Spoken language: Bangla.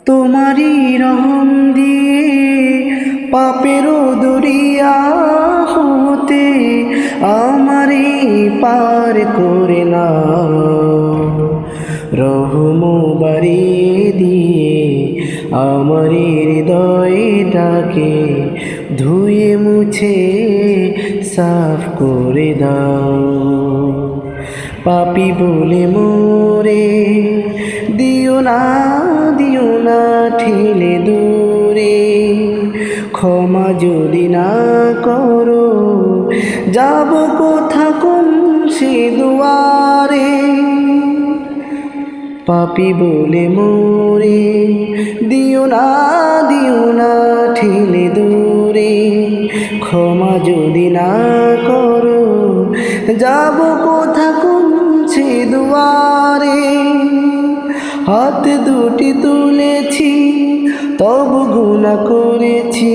তোমারই রহম দিয়ে পাপেরও দরিয়া হতে আমারে পার করে নাও, রহম বাড়িয়ে দিয়ে আমার হৃদয়টাকে ধুয়ে মুছে সাফ করে দাও। পাপী বলে মোরে দিও না ঠেলে দূরে, ক্ষমা যদি না করো যাব কোথা কোন সে দুয়ারে। পাপী বলে মোরে দিও না ঠেলে দূরে, ক্ষমা যদি না করো যাব কোথা কোন সে দুয়ারে। হাত দুটি তুলেছি তবু গুনাহ করেছি,